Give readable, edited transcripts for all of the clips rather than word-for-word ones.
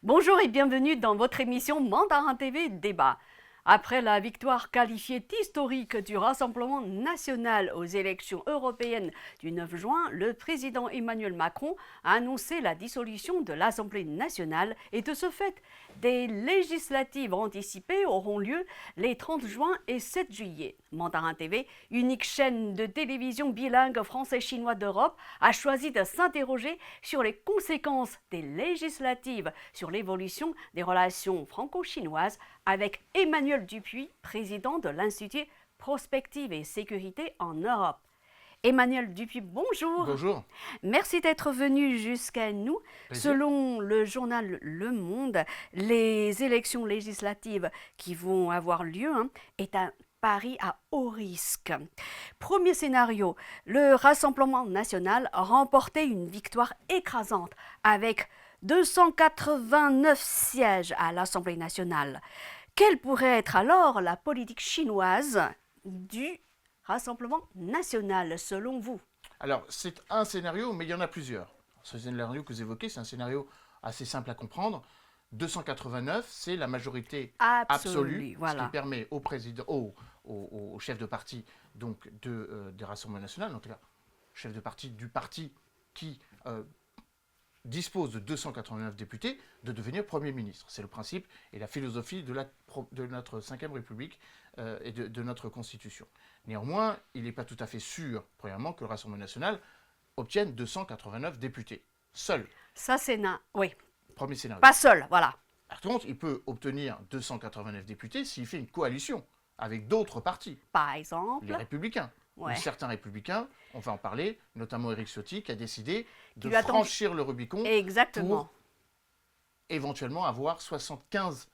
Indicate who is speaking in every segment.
Speaker 1: Bonjour et bienvenue dans votre émission Mandarin TV Débat. Après la victoire qualifiée historique du Rassemblement national aux élections européennes du 9 juin, le président Emmanuel Macron a annoncé la dissolution de l'Assemblée nationale et de ce fait, des législatives anticipées auront lieu les 30 juin et 7 juillet. Mandarin TV, unique chaîne de télévision bilingue français-chinois d'Europe, a choisi de s'interroger sur les conséquences des législatives sur l'évolution des relations franco-chinoises avec Emmanuel Dupuis, président de l'Institut Prospective et Sécurité en Europe. Emmanuel Dupuis, bonjour.
Speaker 2: Bonjour.
Speaker 1: Merci d'être venu jusqu'à nous.
Speaker 2: Plaisir.
Speaker 1: Selon le journal Le Monde, les élections législatives qui vont avoir lieu est un pari à haut risque. Premier scénario, le Rassemblement national a remporté une victoire écrasante avec 289 sièges à l'Assemblée nationale. Quelle pourrait être alors la politique chinoise du Rassemblement national, selon vous?
Speaker 2: Alors, c'est un scénario, mais il y en a plusieurs. Ce scénario que vous évoquez, c'est un scénario assez simple à comprendre. 289, c'est la majorité absolue,
Speaker 1: voilà.
Speaker 2: ce qui permet au président, au chef de parti donc des Rassemblements nationaux, en tout cas, chef de parti du parti qui dispose de 289 députés, de devenir Premier ministre. C'est le principe et la philosophie de notre Ve République et de notre Constitution. Néanmoins, il n'est pas tout à fait sûr, premièrement, que le Rassemblement national obtienne 289 députés. Seul.
Speaker 1: Ça, c'est oui.
Speaker 2: Premier scénario.
Speaker 1: Pas seul, voilà.
Speaker 2: Par contre, il peut obtenir 289 députés s'il fait une coalition avec d'autres partis.
Speaker 1: Par exemple.
Speaker 2: Les Républicains.
Speaker 1: Ouais.
Speaker 2: Certains Républicains, on va en parler, notamment Éric Ciotti, qui a décidé de
Speaker 1: lui attend-
Speaker 2: franchir le Rubicon
Speaker 1: Exactement.
Speaker 2: pour éventuellement avoir 75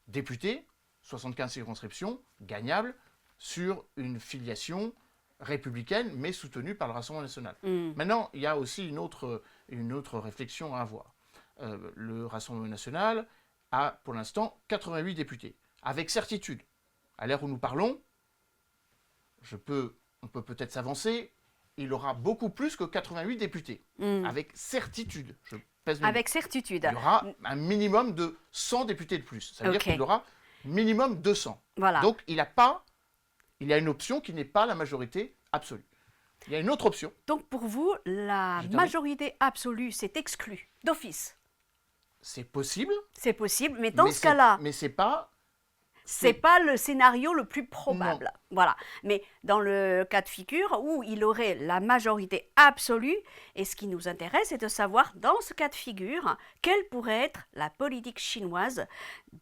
Speaker 2: députés, 75 circonscriptions gagnables sur une filiation républicaine, mais soutenue par le Rassemblement national. Maintenant, il y a aussi une autre réflexion à avoir. Le Rassemblement national a pour l'instant 88 députés. Avec certitude, à l'heure où nous parlons, on peut peut-être s'avancer, il aura beaucoup plus que 88 députés. Avec certitude, je pèse mes mots.
Speaker 1: Avec certitude.
Speaker 2: Il y aura un minimum de 100 députés de plus. Ça veut dire qu'il aura minimum 200.
Speaker 1: Voilà.
Speaker 2: Donc il y a une option qui n'est pas la majorité absolue. Il y a une autre option.
Speaker 1: Donc pour vous, la majorité absolue, c'est exclu d'office.
Speaker 2: C'est possible.
Speaker 1: C'est possible, mais dans ce cas-là,
Speaker 2: Mais c'est pas.
Speaker 1: c'est pas le scénario le plus probable. Non. Voilà. Mais dans le cas de figure où il aurait la majorité absolue, et ce qui nous intéresse, c'est de savoir, dans ce cas de figure, quelle pourrait être la politique chinoise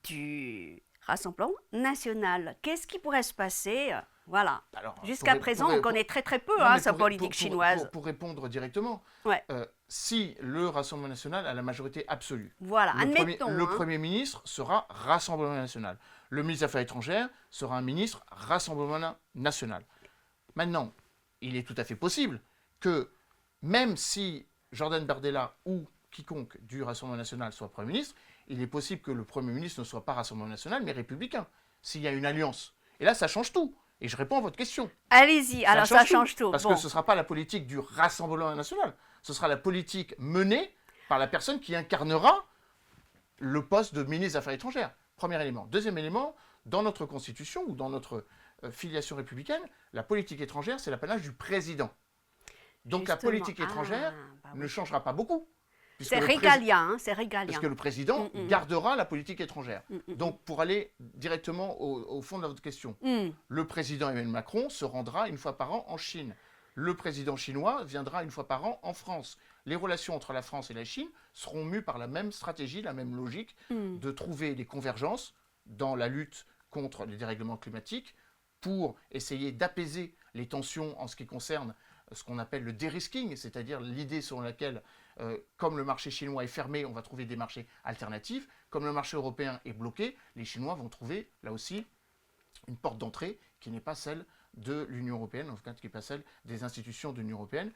Speaker 1: du Rassemblement national. Qu'est-ce qui pourrait se passer? Voilà. Jusqu'à présent, on connaît très très peu sa politique chinoise.
Speaker 2: Pour répondre directement,
Speaker 1: ouais.
Speaker 2: Si le Rassemblement national a la majorité absolue,
Speaker 1: voilà,
Speaker 2: le Premier ministre sera Rassemblement national. Le ministre des Affaires étrangères sera un ministre Rassemblement national. Maintenant, il est tout à fait possible que, même si Jordan Bardella ou quiconque du Rassemblement national soit Premier ministre, il est possible que le Premier ministre ne soit pas Rassemblement national, mais républicain, s'il y a une alliance. Et là, ça change tout. Et je réponds à votre question.
Speaker 1: Allez-y, alors ça change tout.
Speaker 2: Parce que ce ne sera pas la politique du Rassemblement national. Ce sera la politique menée par la personne qui incarnera le poste de ministre des Affaires étrangères. Premier élément. Deuxième élément, dans notre Constitution ou dans notre filiation républicaine, la politique étrangère, c'est l'apanage du président. Donc la politique étrangère ne changera pas beaucoup.
Speaker 1: C'est régalien, c'est régalien.
Speaker 2: Parce que le président gardera la politique étrangère. Donc, pour aller directement au fond de votre question, le président Emmanuel Macron se rendra une fois par an en Chine. Le président chinois viendra une fois par an en France. Les relations entre la France et la Chine seront mues par la même stratégie, la même logique, de trouver des convergences dans la lutte contre les dérèglements climatiques pour essayer d'apaiser les tensions en ce qui concerne ce qu'on appelle le de-risking, c'est-à-dire l'idée selon laquelle, comme le marché chinois est fermé, on va trouver des marchés alternatifs. Comme le marché européen est bloqué, les Chinois vont trouver, là aussi, une porte d'entrée qui n'est pas celle de l'Union européenne, en tout cas qui n'est pas celle des institutions de l'Union européenne.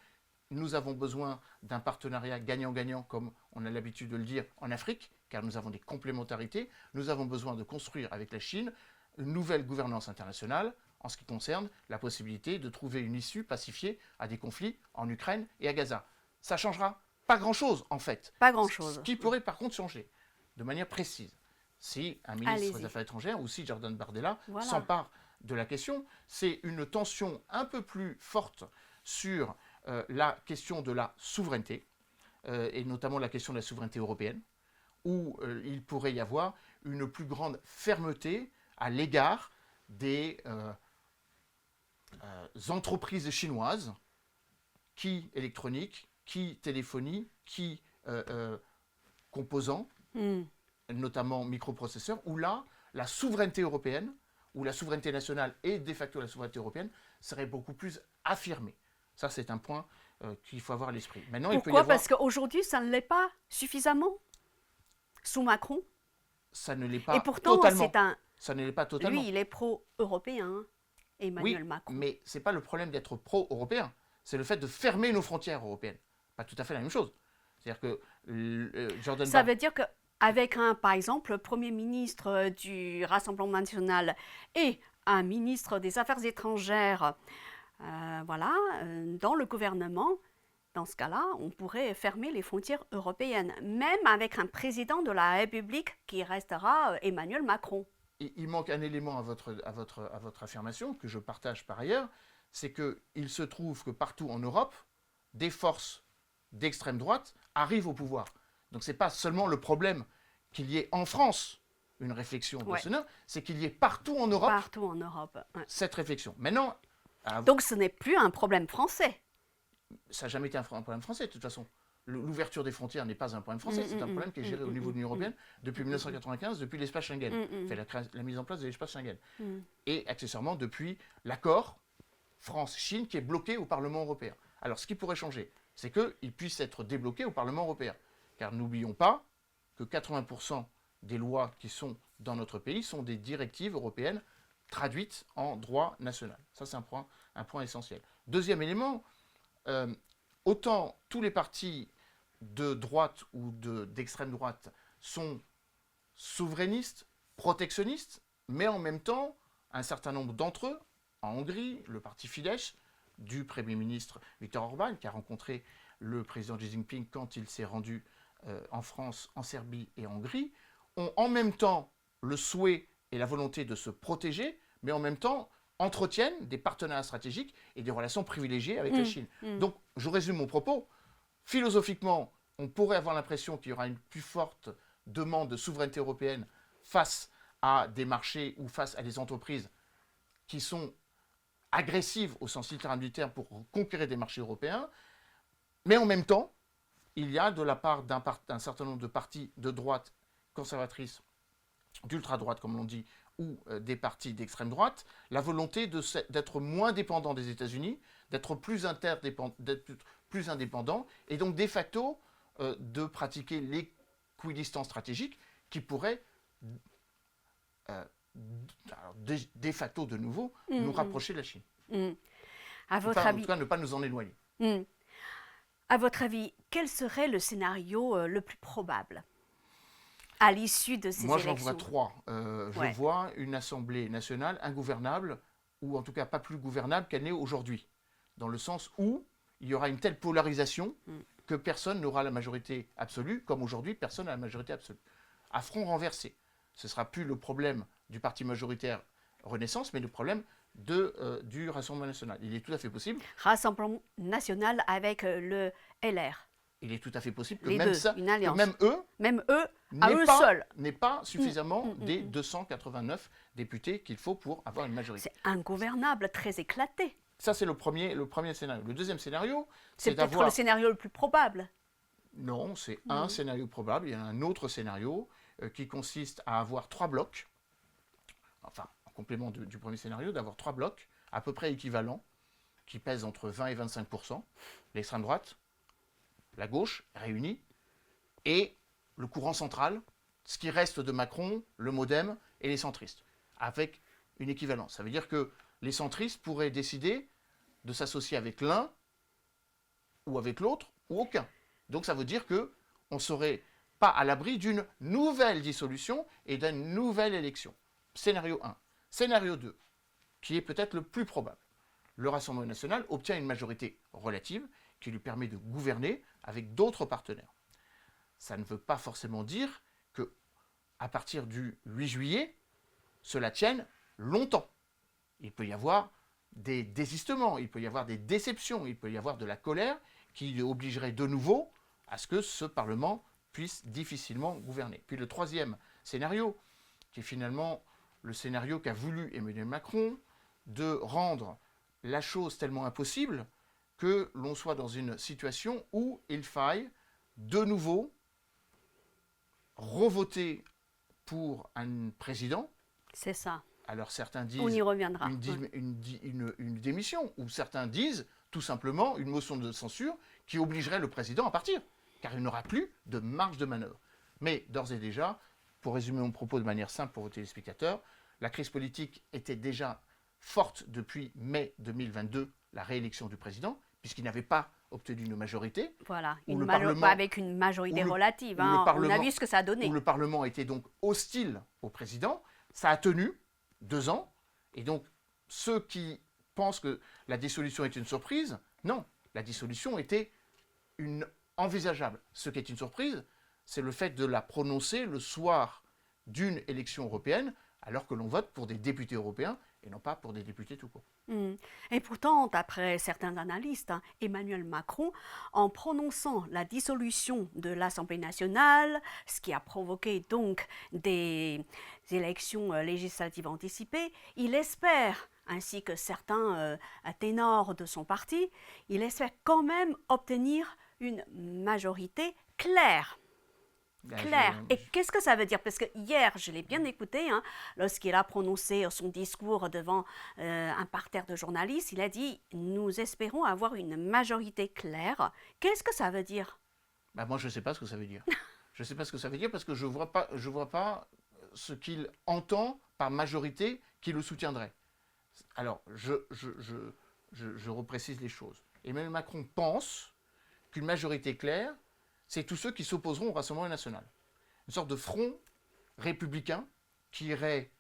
Speaker 2: Nous avons besoin d'un partenariat gagnant-gagnant, comme on a l'habitude de le dire en Afrique, car nous avons des complémentarités. Nous avons besoin de construire avec la Chine une nouvelle gouvernance internationale, en ce qui concerne la possibilité de trouver une issue pacifiée à des conflits en Ukraine et à Gaza. Ça changera pas grand-chose, en fait.
Speaker 1: Pas grand-chose.
Speaker 2: Ce qui pourrait par contre changer, de manière précise. Si un ministre des Affaires étrangères ou si Jordan Bardella s'empare de la question, c'est une tension un peu plus forte sur la question de la souveraineté, et notamment la question de la souveraineté européenne, où il pourrait y avoir une plus grande fermeté à l'égard des entreprises chinoises qui électronique, qui téléphonie, qui composants, notamment microprocesseurs, où là, la souveraineté européenne, où la souveraineté nationale et de facto la souveraineté européenne serait beaucoup plus affirmée. Ça, c'est un point qu'il faut avoir à l'esprit. Maintenant,
Speaker 1: pourquoi ? Parce qu'aujourd'hui, ça ne l'est pas suffisamment sous Macron.
Speaker 2: Ça ne l'est pas
Speaker 1: et pourtant,
Speaker 2: totalement.
Speaker 1: Ça
Speaker 2: ne l'est pas totalement.
Speaker 1: Lui, il est pro-européen, Emmanuel Macron.
Speaker 2: Mais ce n'est pas le problème d'être pro-européen. C'est le fait de fermer nos frontières européennes. Pas tout à fait la même chose. C'est-à-dire que
Speaker 1: Ça veut dire qu'avec par exemple, le Premier ministre du Rassemblement national et un ministre des Affaires étrangères, dans le gouvernement, dans ce cas-là, on pourrait fermer les frontières européennes, même avec un président de la République qui restera Emmanuel Macron.
Speaker 2: Il manque un élément à votre affirmation, que je partage par ailleurs, c'est qu'il se trouve que partout en Europe, des forces d'extrême droite arrivent au pouvoir. Donc ce n'est pas seulement le problème qu'il y ait en France une réflexion de ce nom, c'est qu'il y ait partout en Europe, cette réflexion. Maintenant,
Speaker 1: donc ce n'est plus un problème français.
Speaker 2: Ça n'a jamais été un problème français, de toute façon. L'ouverture des frontières n'est pas un problème français, c'est un problème qui est géré au niveau de l'Union européenne depuis 1995, depuis l'espace Schengen, la mise en place de l'espace Schengen. Et accessoirement depuis l'accord France-Chine qui est bloqué au Parlement européen. Alors ce qui pourrait changer, c'est qu'il puisse être débloqué au Parlement européen. Car n'oublions pas que 80% des lois qui sont dans notre pays sont des directives européennes traduites en droit national. Ça, c'est un point essentiel. Deuxième élément, autant tous les partis de droite ou d'extrême droite sont souverainistes, protectionnistes, mais en même temps, un certain nombre d'entre eux, en Hongrie, le parti Fidesz, du Premier ministre Viktor Orban, qui a rencontré le président Xi Jinping quand il s'est rendu en France, en Serbie et en Hongrie, ont en même temps le souhait et la volonté de se protéger, mais en même temps entretiennent des partenariats stratégiques et des relations privilégiées avec la Chine. Donc, je résume mon propos. Philosophiquement, on pourrait avoir l'impression qu'il y aura une plus forte demande de souveraineté européenne face à des marchés ou face à des entreprises qui sont agressives au sens littéral du terme pour conquérir des marchés européens. Mais en même temps, il y a de la part d'un certain nombre de partis de droite conservatrices, d'ultra-droite comme l'on dit, ou des partis d'extrême droite, la volonté d'être moins dépendant des États-Unis, d'être plus indépendant, et donc de facto de pratiquer l'équidistance stratégique qui pourrait de facto de nouveau nous rapprocher de la Chine.
Speaker 1: À votre avis,
Speaker 2: en tout cas, ne pas nous en éloigner.
Speaker 1: À votre avis, quel serait le scénario le plus probable à l'issue de ces élections?
Speaker 2: Moi, j'en vois trois. Je vois une Assemblée nationale ingouvernable, ou en tout cas pas plus gouvernable qu'elle n'est aujourd'hui, dans le sens où il y aura une telle polarisation que personne n'aura la majorité absolue, comme aujourd'hui, personne n'a la majorité absolue. À front renversé. Ce ne sera plus le problème du parti majoritaire Renaissance, mais le problème du Rassemblement national. Il est tout à fait possible.
Speaker 1: Rassemblement national avec le LR.
Speaker 2: Il est tout à fait possible que
Speaker 1: même eux, à eux seuls,
Speaker 2: n'aient pas suffisamment des 289 députés qu'il faut pour avoir une majorité.
Speaker 1: C'est ingouvernable, très éclaté.
Speaker 2: Ça, c'est le premier scénario. Le deuxième scénario,
Speaker 1: c'est peut-être le scénario le plus probable.
Speaker 2: Non, c'est un scénario probable. Il y a un autre scénario qui consiste à avoir 3 blocs, enfin, en complément du premier scénario, d'avoir 3 blocs à peu près équivalents, qui pèsent entre 20 et 25%, l'extrême droite, la gauche réunie, et le courant central, ce qui reste de Macron, le MoDem et les centristes, avec une équivalence. Ça veut dire que les centristes pourraient décider de s'associer avec l'un, ou avec l'autre, ou aucun. Donc ça veut dire qu'on ne serait pas à l'abri d'une nouvelle dissolution et d'une nouvelle élection. Scénario 1. Scénario 2, qui est peut-être le plus probable. Le Rassemblement national obtient une majorité relative qui lui permet de gouverner avec d'autres partenaires. Ça ne veut pas forcément dire que à partir du 8 juillet, cela tienne longtemps. Il peut y avoir des désistements, il peut y avoir des déceptions, il peut y avoir de la colère qui obligerait de nouveau à ce que ce Parlement puisse difficilement gouverner. Puis le troisième scénario, qui est finalement le scénario qu'a voulu Emmanuel Macron, de rendre la chose tellement impossible que l'on soit dans une situation où il faille de nouveau revoter pour un président.
Speaker 1: C'est ça.
Speaker 2: Alors certains disent
Speaker 1: on y reviendra.
Speaker 2: Une démission, ou certains disent tout simplement une motion de censure qui obligerait le président à partir, car il n'aura plus de marge de manœuvre. Mais d'ores et déjà, pour résumer mon propos de manière simple pour vos téléspectateurs, la crise politique était déjà forte depuis mai 2022, la réélection du président, puisqu'il n'avait pas obtenu une majorité.
Speaker 1: Voilà, pas avec une majorité relative. On a vu ce que ça a donné.
Speaker 2: Où le Parlement était donc hostile au président. Ça a tenu 2 ans. Et donc, ceux qui pensent que la dissolution est une surprise, non, la dissolution était envisageable. Ce qui est une surprise, c'est le fait de la prononcer le soir d'une élection européenne, alors que l'on vote pour des députés européens et non pas pour des députés tout court.
Speaker 1: Et pourtant, d'après certains analystes, Emmanuel Macron, en prononçant la dissolution de l'Assemblée nationale, ce qui a provoqué donc des élections législatives anticipées, il espère, ainsi que certains ténors de son parti, il espère quand même obtenir une majorité claire. Et qu'est-ce que ça veut dire? Parce que hier, je l'ai bien écouté, lorsqu'il a prononcé son discours devant un parterre de journalistes, il a dit « Nous espérons avoir une majorité claire ». Qu'est-ce que ça veut dire?
Speaker 2: Moi, je ne sais pas ce que ça veut dire. Je ne sais pas ce que ça veut dire parce que je vois pas ce qu'il entend par majorité qui le soutiendrait. Alors, je reprécise les choses. Emmanuel Macron pense qu'une majorité claire, c'est tous ceux qui s'opposeront au Rassemblement national. Une sorte de front républicain qui irait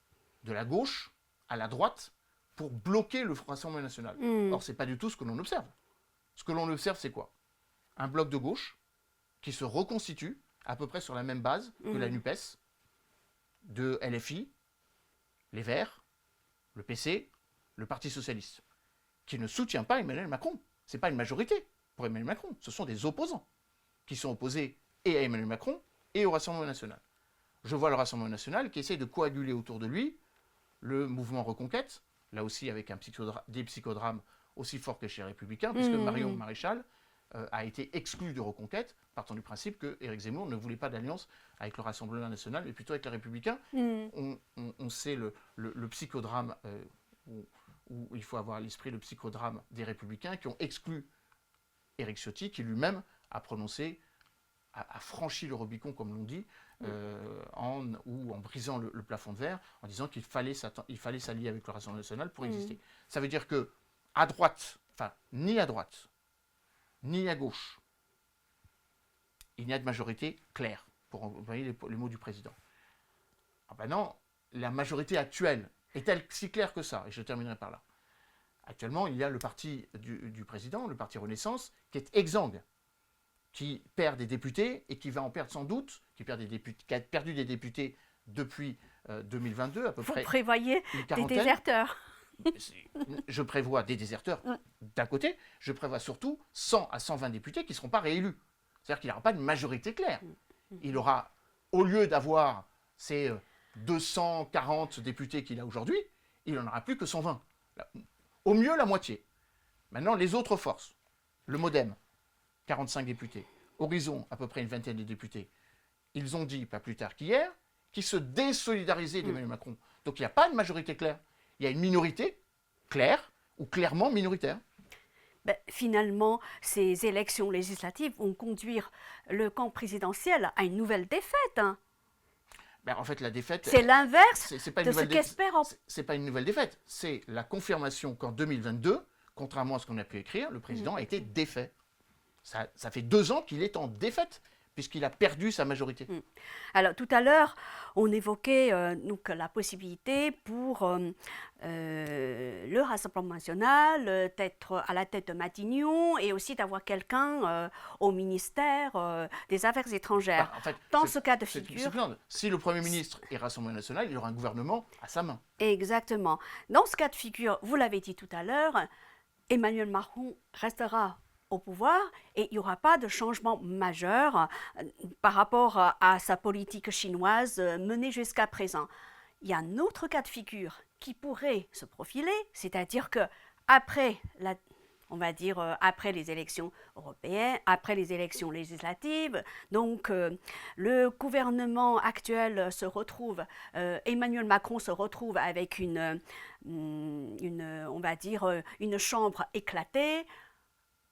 Speaker 2: de la gauche à la droite pour bloquer le Rassemblement national. Or, ce n'est pas du tout ce que l'on observe. Ce que l'on observe, c'est quoi? Un bloc de gauche qui se reconstitue à peu près sur la même base que la NUPES, de LFI, les Verts, le PC, le Parti socialiste, qui ne soutient pas Emmanuel Macron. Ce n'est pas une majorité pour Emmanuel Macron, ce sont des opposants qui sont opposés et à Emmanuel Macron et au Rassemblement national. Je vois le Rassemblement national qui essaie de coaguler autour de lui le mouvement Reconquête, là aussi avec des psychodrames aussi forts que chez les Républicains, puisque Marion Maréchal a été exclu de Reconquête, partant du principe que Éric Zemmour ne voulait pas d'alliance avec le Rassemblement national, mais plutôt avec les Républicains. On sait le psychodrame, où il faut avoir à l'esprit le psychodrame des Républicains qui ont exclu Éric Ciotti, qui lui-même a prononcé, a franchi le Rubicon, comme l'on dit, en brisant le plafond de verre, en disant qu'il fallait s'allier avec le Rassemblement national pour exister. Ça veut dire que à droite, ni à droite, ni à gauche, il n'y a de majorité claire, pour envoyer les mots du président. Non, la majorité actuelle est-elle si claire que ça? Et je terminerai par là. Actuellement, il y a le parti du président, le parti Renaissance, qui est exsangue, qui perd des députés et qui va en perdre sans doute, qui a perdu des députés depuis 2022 à peu près.
Speaker 1: Vous prévoyez des déserteurs?
Speaker 2: Je prévois des déserteurs d'un côté, je prévois surtout 100 à 120 députés qui ne seront pas réélus. C'est-à-dire qu'il n'y aura pas de majorité claire. Il aura, au lieu d'avoir ces 240 députés qu'il a aujourd'hui, il n'en aura plus que 120. Au mieux, la moitié. Maintenant, les autres forces, le MoDem, 45 députés, Horizon, à peu près une vingtaine de députés, ils ont dit, pas plus tard qu'hier, qu'ils se désolidarisaient d'Emmanuel Macron. Donc il n'y a pas de majorité claire. Il y a une minorité claire ou clairement minoritaire.
Speaker 1: Finalement, ces élections législatives vont conduire le camp présidentiel à une nouvelle défaite.
Speaker 2: En fait, la défaite...
Speaker 1: C'est l'inverse de ce qu'espère...
Speaker 2: C'est pas une nouvelle défaite. C'est la confirmation qu'en 2022, contrairement à ce qu'on a pu écrire, le président a été défait. Ça fait 2 ans qu'il est en défaite. puisqu'il a perdu sa majorité.
Speaker 1: Alors tout à l'heure, on évoquait donc la possibilité pour le Rassemblement national d'être à la tête de Matignon et aussi d'avoir quelqu'un au ministère des Affaires étrangères.
Speaker 2: En fait,
Speaker 1: dans ce cas de
Speaker 2: c'est
Speaker 1: figure,
Speaker 2: si le Premier ministre est Rassemblement national, il aura un gouvernement à sa main.
Speaker 1: exactement. Dans ce cas de figure, vous l'avez dit tout à l'heure, Emmanuel Macron restera au pouvoir et il n'y aura pas de changement majeur par rapport à sa politique chinoise menée jusqu'à présent. Il y a un autre cas de figure qui pourrait se profiler, c'est-à-dire que après on va dire après les élections européennes, après les élections législatives, donc le gouvernement actuel se retrouve, Emmanuel Macron se retrouve avec on va dire, une chambre éclatée,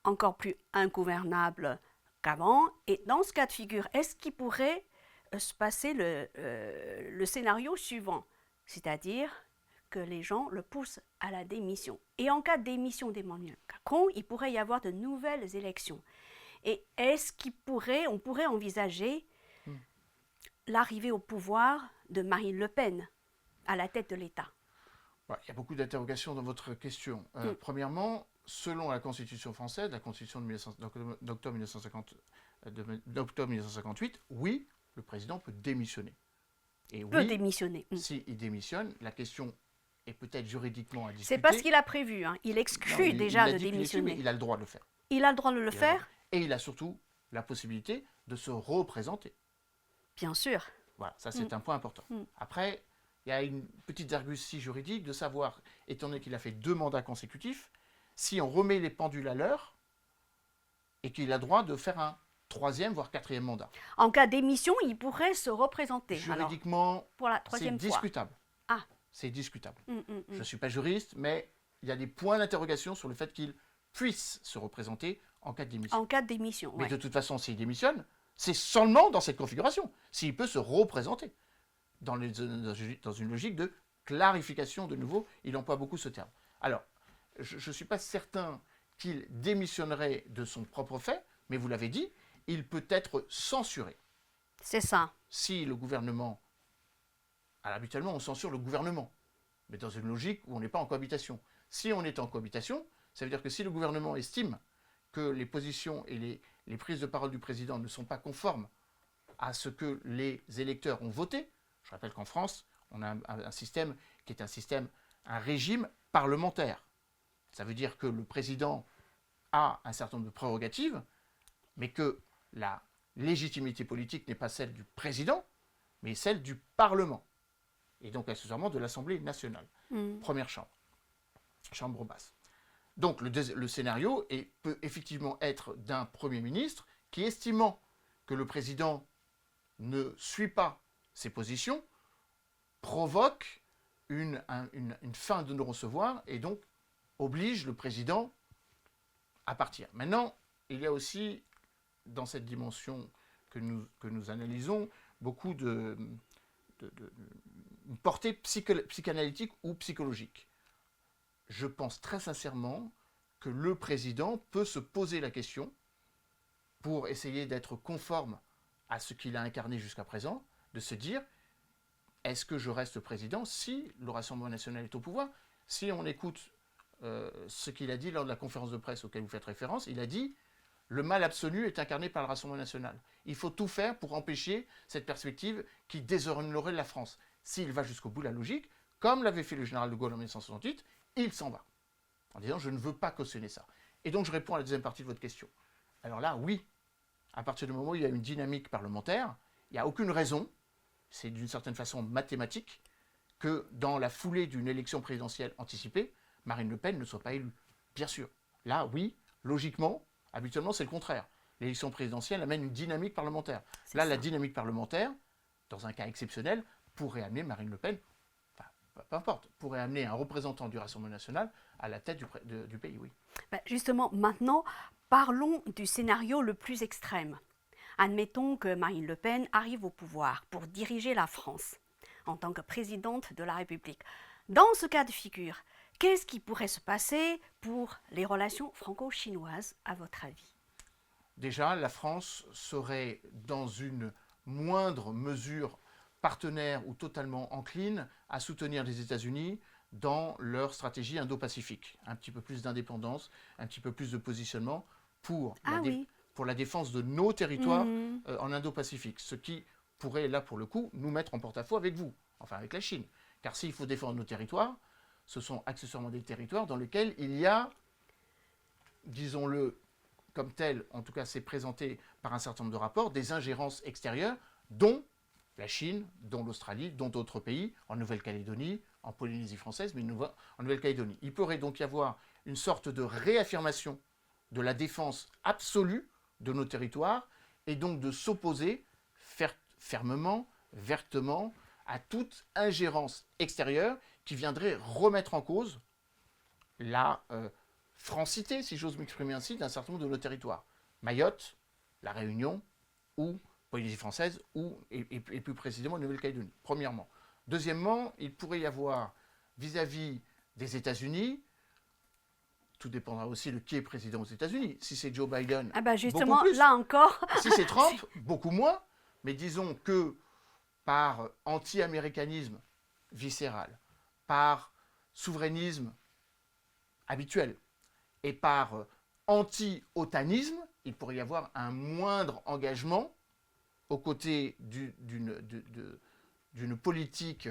Speaker 1: encore plus ingouvernable qu'avant. Et dans ce cas de figure, est-ce qu'il pourrait se passer le scénario suivant, c'est-à-dire que les gens le poussent à la démission. Et en cas de démission d'Emmanuel Macron, il pourrait y avoir de nouvelles élections. Et est-ce on pourrait envisager l'arrivée au pouvoir de Marine Le Pen à la tête de l'État?
Speaker 2: Il y a beaucoup d'interrogations dans votre question. Premièrement, selon la Constitution française, la Constitution d'octobre 1958, oui, le président peut démissionner. Et
Speaker 1: peut démissionner.
Speaker 2: S'il démissionne, la question est peut-être juridiquement à discuter.
Speaker 1: C'est pas ce qu'il a prévu. Il exclut déjà de démissionner.
Speaker 2: Mais il a le droit de le faire.
Speaker 1: Il a le droit de le faire.
Speaker 2: Et il a surtout la possibilité de se représenter.
Speaker 1: Bien sûr.
Speaker 2: Voilà, ça c'est un point important. Après, il y a une petite argutie juridique de savoir, étant donné qu'il a fait 2 mandats consécutifs, si on remet les pendules à l'heure et qu'il a le droit de faire un 3e, voire 4e mandat.
Speaker 1: En cas d'émission, il pourrait se représenter.
Speaker 2: Juridiquement,
Speaker 1: alors, pour la 3e fois.
Speaker 2: C'est discutable.
Speaker 1: Ah.
Speaker 2: C'est discutable. Je ne suis pas juriste, mais il y a des points d'interrogation sur le fait qu'il puisse se représenter en cas de démission.
Speaker 1: En cas de démission,
Speaker 2: mais de toute façon, s'il démissionne, c'est seulement dans cette configuration. S'il peut se représenter dans une logique de clarification, de nouveau, il emploie beaucoup ce terme. Alors, je ne suis pas certain qu'il démissionnerait de son propre fait, mais vous l'avez dit, il peut être censuré.
Speaker 1: C'est ça.
Speaker 2: Si le gouvernement... Alors, habituellement, on censure le gouvernement, mais dans une logique où on n'est pas en cohabitation. Si on est en cohabitation, ça veut dire que si le gouvernement estime que les positions et les prises de parole du président ne sont pas conformes à ce que les électeurs ont voté, je rappelle qu'en France, on a un système qui est un régime parlementaire. Ça veut dire que le président a un certain nombre de prérogatives, mais que la légitimité politique n'est pas celle du président, mais celle du Parlement. Et donc accessoirement de l'Assemblée nationale. Première chambre. Chambre basse. Donc le scénario peut effectivement être d'un Premier ministre qui, estimant que le président ne suit pas ses positions, provoque une fin de non-recevoir et donc oblige le président à partir. Maintenant, il y a aussi, dans cette dimension que nous analysons, beaucoup une portée psychanalytique ou psychologique. Je pense très sincèrement que le président peut se poser la question, pour essayer d'être conforme à ce qu'il a incarné jusqu'à présent, de se dire, est-ce que je reste président si le Rassemblement national est au pouvoir? Si on écoute ce qu'il a dit lors de la conférence de presse auquel vous faites référence, il a dit « Le mal absolu est incarné par le Rassemblement national. Il faut tout faire pour empêcher cette perspective qui déshonorerait la France. » S'il va jusqu'au bout de la logique, comme l'avait fait le général de Gaulle en 1968, il s'en va, en disant « Je ne veux pas cautionner ça. » Et donc je réponds à la deuxième partie de votre question. Alors là, oui, à partir du moment où il y a une dynamique parlementaire, il n'y a aucune raison, c'est d'une certaine façon mathématique, que dans la foulée d'une élection présidentielle anticipée, Marine Le Pen ne soit pas élue. Bien sûr. Là, oui, logiquement, habituellement, c'est le contraire. L'élection présidentielle amène une dynamique parlementaire. Là, la dynamique parlementaire, dans un cas exceptionnel, pourrait amener Marine Le Pen, enfin, peu importe, pourrait amener un représentant du Rassemblement national à la tête du pays, oui.
Speaker 1: Justement, maintenant, parlons du scénario le plus extrême. Admettons que Marine Le Pen arrive au pouvoir pour diriger la France en tant que présidente de la République. Dans ce cas de figure, qu'est-ce qui pourrait se passer pour les relations franco-chinoises, à votre avis?
Speaker 2: déjà, la France serait dans une moindre mesure partenaire ou totalement encline à soutenir les États-Unis dans leur stratégie indo-pacifique. Un petit peu plus d'indépendance, un petit peu plus de positionnement pour, pour la défense de nos territoires en Indo-Pacifique. Ce qui pourrait, là pour le coup, nous mettre en porte-à-faux avec vous, enfin avec la Chine. Car s'il faut défendre nos territoires, ce sont accessoirement des territoires dans lesquels il y a, disons-le comme tel, en tout cas c'est présenté par un certain nombre de rapports, des ingérences extérieures, dont la Chine, dont l'Australie, dont d'autres pays, en Nouvelle-Calédonie, en Polynésie française, mais en Nouvelle-Calédonie. Il pourrait donc y avoir une sorte de réaffirmation de la défense absolue de nos territoires, et donc de s'opposer fermement, vertement, à toute ingérence extérieure qui viendrait remettre en cause la francité, si j'ose m'exprimer ainsi, d'un certain nombre de nos territoires. Mayotte, La Réunion ou Polynésie française et plus précisément Nouvelle-Calédonie, premièrement. Deuxièmement, il pourrait y avoir vis-à-vis des États-Unis, tout dépendra aussi de qui est président aux États-Unis. Si c'est Joe Biden,
Speaker 1: justement,
Speaker 2: beaucoup plus.
Speaker 1: Là encore.
Speaker 2: Si c'est Trump, beaucoup moins. Mais disons que par anti-américanisme viscéral, par souverainisme habituel et par anti-otanisme, il pourrait y avoir un moindre engagement aux côtés d'une politique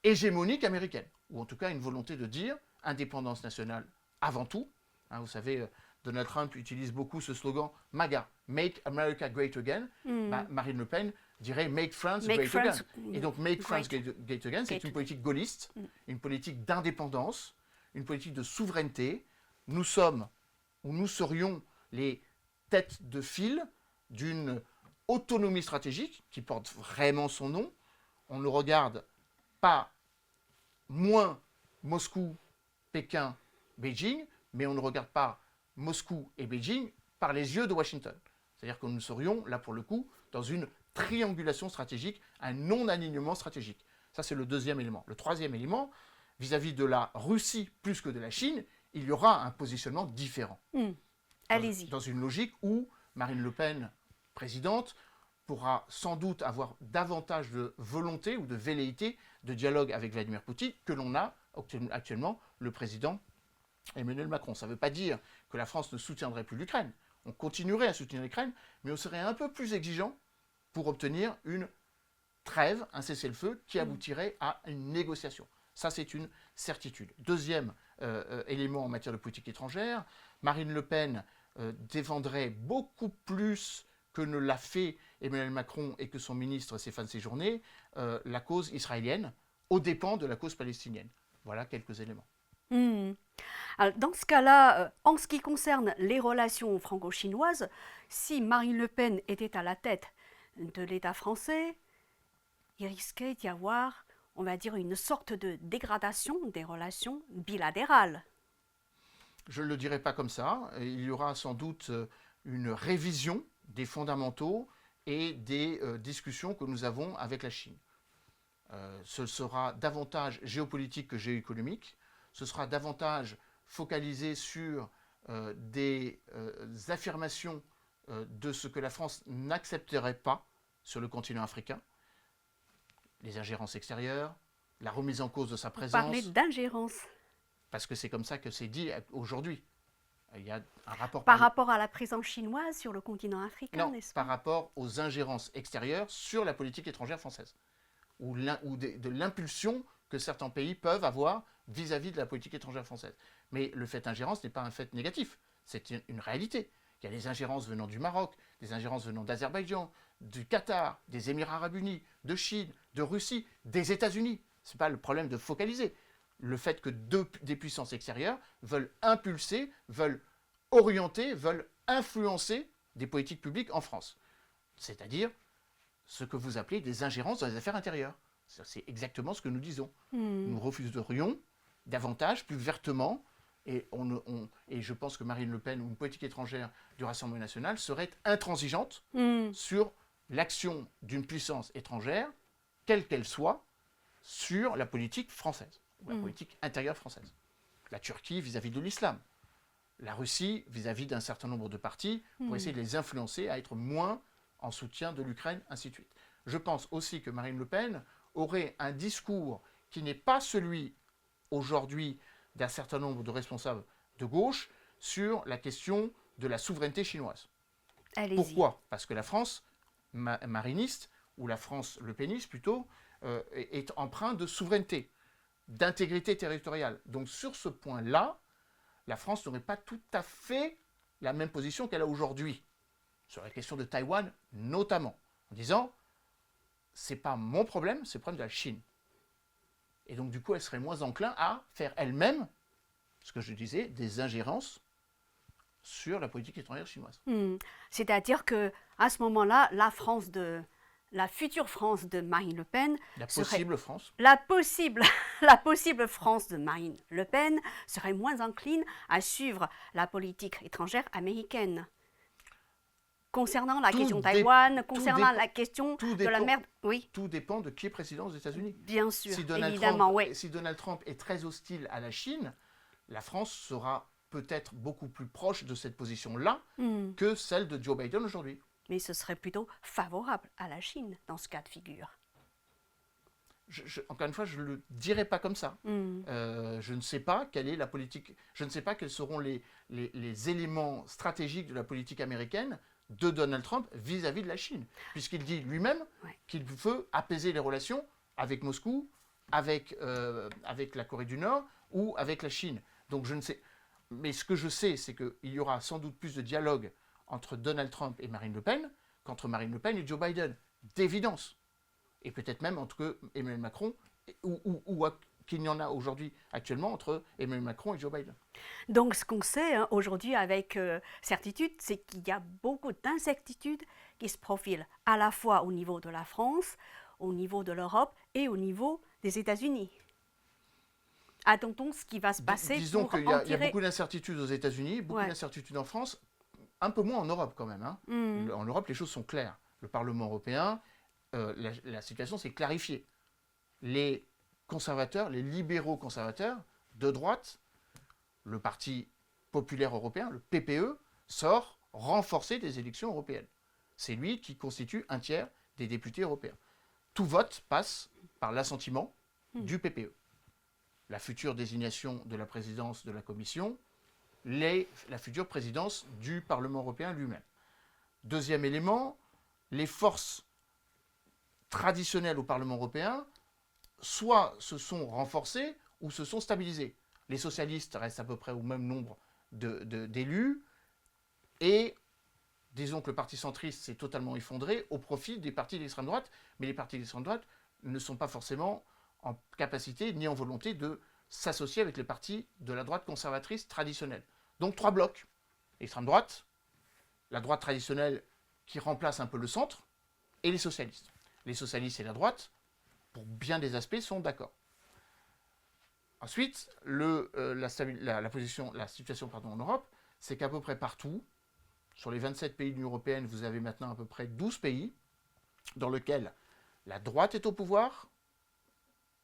Speaker 2: hégémonique américaine, ou en tout cas une volonté de dire indépendance nationale avant tout. Vous savez, Donald Trump utilise beaucoup ce slogan MAGA, Make America Great Again. Marine Le Pen dirait Make France Great Again. Et donc Make France Great Again, c'est une politique gaulliste, une politique d'indépendance, une politique de souveraineté. Nous sommes, ou nous serions les têtes de file d'une autonomie stratégique qui porte vraiment son nom. On ne regarde pas moins Moscou, Pékin, Beijing, mais on ne regarde pas Moscou et Beijing par les yeux de Washington. C'est-à-dire que nous serions, là pour le coup, dans une triangulation stratégique, un non-alignement stratégique. Ça, c'est le deuxième élément. Le troisième élément, vis-à-vis de la Russie plus que de la Chine, il y aura un positionnement différent.
Speaker 1: Allez-y.
Speaker 2: Dans une logique où Marine Le Pen, présidente, pourra sans doute avoir davantage de volonté ou de velléité de dialogue avec Vladimir Poutine que l'on a actuellement le président Emmanuel Macron. Ça ne veut pas dire que la France ne soutiendrait plus l'Ukraine. On continuerait à soutenir l'Ukraine, mais on serait un peu plus exigeant pour obtenir une trêve, un cessez-le-feu qui aboutirait à une négociation. Ça, c'est une certitude. Deuxième élément en matière de politique étrangère, Marine Le Pen défendrait beaucoup plus que ne l'a fait Emmanuel Macron et que son ministre Stéphane Séjourné, la cause israélienne, aux dépens de la cause palestinienne. Voilà quelques éléments.
Speaker 1: Alors, dans ce cas-là, en ce qui concerne les relations franco-chinoises, si Marine Le Pen était à la tête de l'État français, il risquait d'y avoir, on va dire, une sorte de dégradation des relations bilatérales.
Speaker 2: Je ne le dirais pas comme ça. Il y aura sans doute une révision des fondamentaux et des discussions que nous avons avec la Chine. Ce sera davantage géopolitique que géoéconomique. Ce sera davantage focalisé sur des affirmations de ce que la France n'accepterait pas sur le continent africain. Les ingérences extérieures, la remise en cause de sa présence.
Speaker 1: Vous parlez d'ingérence.
Speaker 2: Parce que c'est comme ça que c'est dit aujourd'hui. Il y a un rapport
Speaker 1: par rapport à la présence chinoise sur le continent africain, n'est-ce pas ?
Speaker 2: Par rapport aux ingérences extérieures sur la politique étrangère française, ou de l'impulsion que certains pays peuvent avoir vis-à-vis de la politique étrangère française. Mais le fait ingérence n'est pas un fait négatif, c'est une réalité. Il y a des ingérences venant du Maroc, des ingérences venant d'Azerbaïdjan, du Qatar, des Émirats arabes unis, de Chine, de Russie, des États-Unis. Ce n'est pas le problème de focaliser. Le fait que des puissances extérieures veulent impulser, veulent orienter, veulent influencer des politiques publiques en France. C'est-à-dire ce que vous appelez des ingérences dans les affaires intérieures. C'est exactement ce que nous disons. Nous refuserions davantage, plus vertement, et je pense que Marine Le Pen ou une politique étrangère du Rassemblement national serait intransigeante sur l'action d'une puissance étrangère, quelle qu'elle soit, sur la politique française, ou la politique intérieure française. La Turquie vis-à-vis de l'islam. la Russie vis-à-vis d'un certain nombre de partis pour essayer de les influencer à être moins en soutien de l'Ukraine, ainsi de suite. Je pense aussi que Marine Le Pen aurait un discours qui n'est pas celui aujourd'hui d'un certain nombre de responsables de gauche sur la question de la souveraineté chinoise.
Speaker 1: Allez-y.
Speaker 2: Pourquoi ? Parce que la France mariniste, ou la France le péniste plutôt, est empreinte de souveraineté, d'intégrité territoriale. Donc sur ce point-là, la France n'aurait pas tout à fait la même position qu'elle a aujourd'hui, sur la question de Taïwan notamment, en disant « c'est pas mon problème, c'est le problème de la Chine ». Et donc du coup, elle serait moins enclin à faire elle-même, ce que je disais, des ingérences sur la politique étrangère chinoise.
Speaker 1: C'est-à-dire que à ce moment-là, la future France de Marine Le Pen,
Speaker 2: la possible France
Speaker 1: la possible France de Marine Le Pen serait moins encline à suivre la politique étrangère américaine. Concernant la question de Taïwan, concernant la question de la mer... Oui.
Speaker 2: Tout dépend de qui est président aux États-Unis.
Speaker 1: Bien sûr,
Speaker 2: si Donald Trump est très hostile à la Chine, la France sera peut-être beaucoup plus proche de cette position-là que celle de Joe Biden aujourd'hui.
Speaker 1: Mais ce serait plutôt favorable à la Chine dans ce cas de figure.
Speaker 2: Encore une fois, je ne le dirai pas comme ça. Je ne sais pas quelle est la politique, je ne sais pas quels seront les éléments stratégiques de la politique américaine de Donald Trump vis-à-vis de la Chine, puisqu'il dit lui-même qu'il veut apaiser les relations avec Moscou, avec la Corée du Nord ou avec la Chine. Donc je ne sais, mais ce que je sais, c'est qu'il y aura sans doute plus de dialogue entre Donald Trump et Marine Le Pen qu'entre Marine Le Pen et Joe Biden, d'évidence. Et peut-être même entre Emmanuel Macron, ou qu'il y en a aujourd'hui actuellement entre Emmanuel Macron et Joe Biden.
Speaker 1: Donc ce qu'on sait aujourd'hui avec certitude, c'est qu'il y a beaucoup d'incertitudes qui se profilent à la fois au niveau de la France, au niveau de l'Europe et au niveau des États-Unis. Attendons ce qui va se passer.
Speaker 2: Disons qu'il y a beaucoup d'incertitudes aux États-Unis, beaucoup d'incertitudes en France, un peu moins en Europe quand même. En Europe, les choses sont claires. Le Parlement européen, la situation s'est clarifiée. Les conservateurs, les libéraux conservateurs de droite, le Parti populaire européen, le PPE, sort renforcé des élections européennes. C'est lui qui constitue un tiers des députés européens. Tout vote passe par l'assentiment du PPE. La future désignation de la présidence de la Commission, la future présidence du Parlement européen lui-même. Deuxième élément, les forces traditionnelles au Parlement européen soit se sont renforcées ou se sont stabilisées. Les socialistes restent à peu près au même nombre d'élus et disons que le parti centriste s'est totalement effondré au profit des partis d'extrême droite, mais les partis d'extrême droite ne sont pas forcément en capacité ni en volonté de s'associer avec les partis de la droite conservatrice traditionnelle. Donc 3 blocs. L'extrême droite, la droite traditionnelle qui remplace un peu le centre, et les socialistes. Les socialistes et la droite, pour bien des aspects, sont d'accord. Ensuite, la situation en Europe, c'est qu'à peu près partout, sur les 27 pays de l'Union européenne, vous avez maintenant à peu près 12 pays dans lesquels la droite est au pouvoir,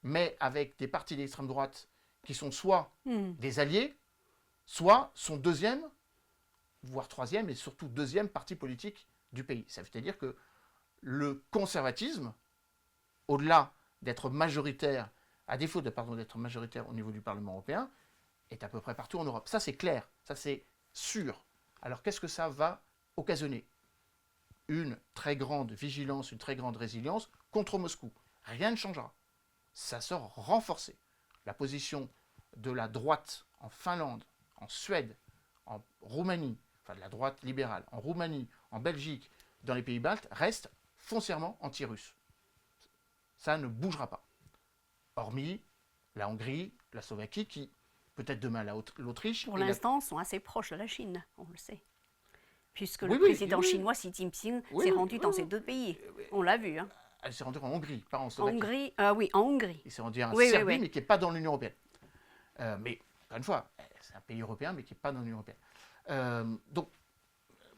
Speaker 2: mais avec des partis d'extrême droite qui sont soit des alliés, soit son deuxième, voire troisième, et surtout deuxième parti politique du pays. Ça veut dire que le conservatisme, au-delà d'être majoritaire, à défaut d'être majoritaire au niveau du Parlement européen, est à peu près partout en Europe. Ça, c'est clair, ça, c'est sûr. Alors, qu'est-ce que ça va occasionner ? Une très grande vigilance, une très grande résilience contre Moscou. Rien ne changera. Ça sort renforcé. La position de la droite en Finlande, en Suède, en Roumanie, enfin de la droite libérale, en Roumanie, en Belgique, dans les pays baltes, reste foncièrement anti-russe. Ça ne bougera pas. Hormis la Hongrie, la Slovaquie, qui, peut-être demain l'Autriche...
Speaker 1: Pour l'instant, sont assez proches de la Chine, on le sait. Puisque le président chinois Xi Jinping s'est rendu dans ces deux pays. On l'a vu.
Speaker 2: Elle s'est rendue en Hongrie, pas en Slovaquie.
Speaker 1: Oui, en Hongrie.
Speaker 2: Il s'est rendu en Serbie, mais qui n'est pas dans l'Union européenne. Mais, encore une fois, c'est un pays européen, mais qui n'est pas dans l'Union européenne. Donc,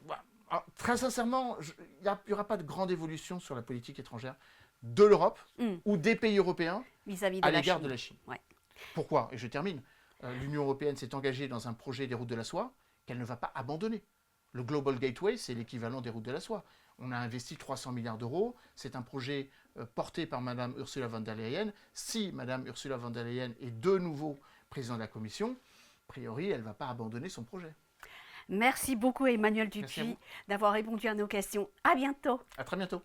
Speaker 2: voilà. Alors, très sincèrement, il n'y aura pas de grande évolution sur la politique étrangère de l'Europe ou des pays européens
Speaker 1: vis-à-vis
Speaker 2: à l'égard de la Chine.
Speaker 1: Ouais.
Speaker 2: Pourquoi ? Et je termine. L'Union européenne s'est engagée dans un projet des routes de la soie qu'elle ne va pas abandonner. Le Global Gateway, c'est l'équivalent des routes de la soie. On a investi 300 milliards d'euros. C'est un projet porté par Mme Ursula von der Leyen. Si Mme Ursula von der Leyen est de nouveau présidente de la Commission, a priori, elle ne va pas abandonner son projet.
Speaker 1: Merci beaucoup Emmanuel Tucci d'avoir répondu à nos questions. À bientôt.
Speaker 2: À très bientôt.